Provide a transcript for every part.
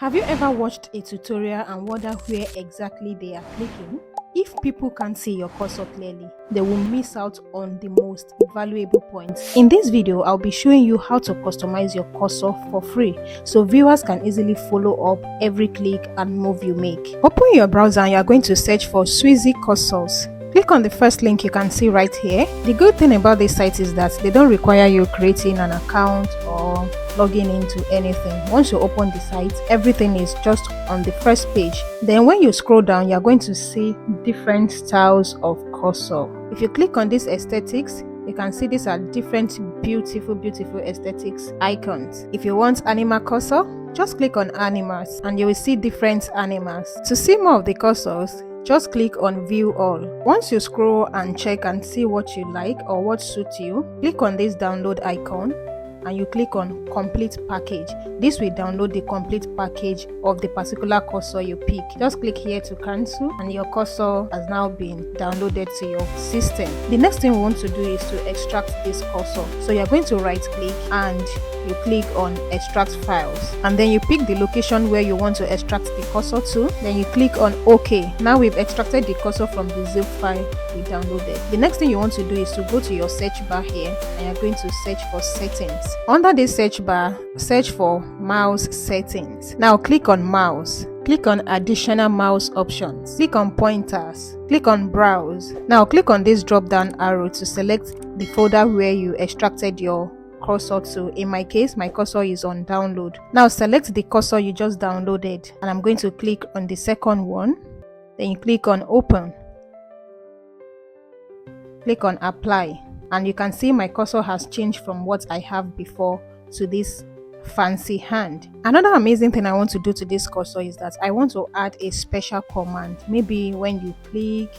Have you ever watched a tutorial and wonder where exactly they are clicking? If people can't see your cursor clearly, they will miss out on the most valuable points. In this video, I'll be showing you how to customize your cursor for free so viewers can easily follow up every click and move you make. Open your browser and you're going to search for Sweezy cursors. Click on the first link you can see right here. The good thing about this site is that they don't require you creating an account or logging into anything. Once you open the site, everything is just on the first page. Then when you scroll down, you're going to see different styles of cursor. If you click on this aesthetics, you can see these are different beautiful aesthetics icons. If you want animal cursor, just click on animals and you will see different animals. To see more of the cursors, just click on view all. Once you scroll and check and see what you like or what suits you, click on this download icon and you click on complete package. This will download the complete package of the particular cursor you pick. Just click here to cancel and your cursor has now been downloaded to your system. The next thing we want to do is to extract this cursor. So you're going to right click and you click on extract files and then you pick the location where you want to extract the cursor to. Then you click on OK. Now we've extracted the cursor from the zip file we downloaded. The next thing you want to do is to go to your search bar here and you're going to search for settings. Under this search bar, search for mouse settings. Now click on mouse. Click on additional mouse options. Click on pointers. Click on browse. Now click on this drop down arrow to select the folder where you extracted your cursor to. In my case, my cursor is on download. Now select the cursor you just downloaded and I'm going to click on the second one. Then you click on open. Click on apply and you can see my cursor has changed from what I have before to this fancy hand. Another amazing thing I want to do to this cursor is that I want to add a special command. Maybe when you click,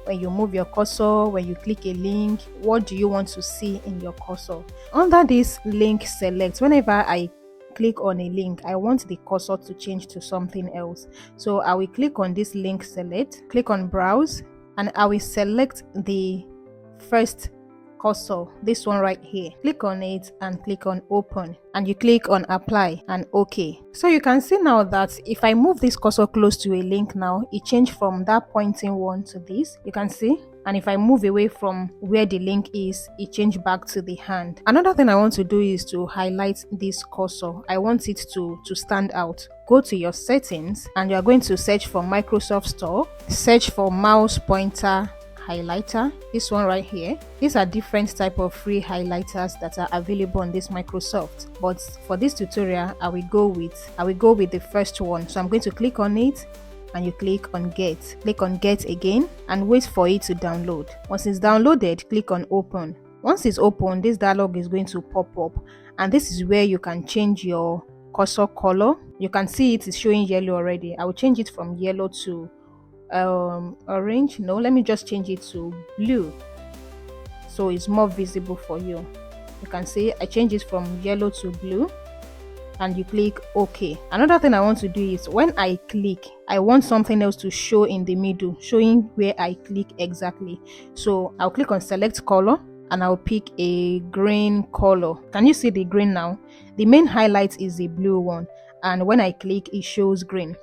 when you move your cursor, when you click a link, what do you want to see in your cursor? Under this link select, whenever I click on a link, I want the cursor to change to something else. So I will click on this link select, click on browse, and I will select the first cursor, this one right here. Click on it and click on open and you click on apply and OK. So you can see now that if I move this cursor close to a link now, it changed from that pointing one to this. You can see. And if I move away from where the link is, it changed back to the hand. Another thing I want to do is to highlight this cursor. I want it to stand out. Go to your settings and you are going to search for Microsoft Store. Search for mouse pointer highlighter, this one right here. These are different type of free highlighters that are available on this Microsoft, but for this tutorial I will go with the first one. So I'm going to click on it and you click on get again and wait for it to download. Once it's downloaded, click on open. Once it's open, this dialog is going to pop up and this is where you can change your cursor color. You can see it is showing yellow already. I will change it from yellow to orange. No, let me just change it to blue so it's more visible for you. You can see I change it from yellow to blue and you click OK. Another thing I want to do is when I click, I want something else to show in the middle, showing where I click exactly. So I'll click on select color and I'll pick a green color. Can you see the green now? The main highlight is the blue one and when I click it shows green.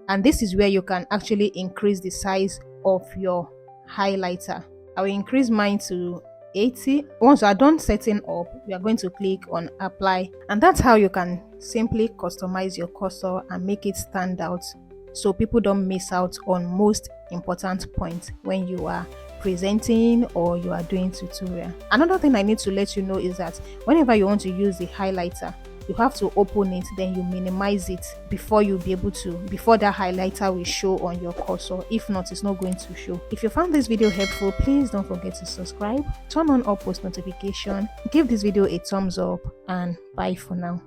And this is where you can actually increase the size of your highlighter. I will increase mine to 80. Once you are done setting up, we are going to click on apply. And that's how you can simply customize your cursor and make it stand out so people don't miss out on most important points when you are presenting or you are doing tutorial. Another thing I need to let you know is that whenever you want to use the highlighter, you have to open it, then you minimize it before that highlighter will show on your cursor. If not, it's not going to show. If you found this video helpful, please don't forget to subscribe, turn on all post notification, give this video a thumbs up, and bye for now.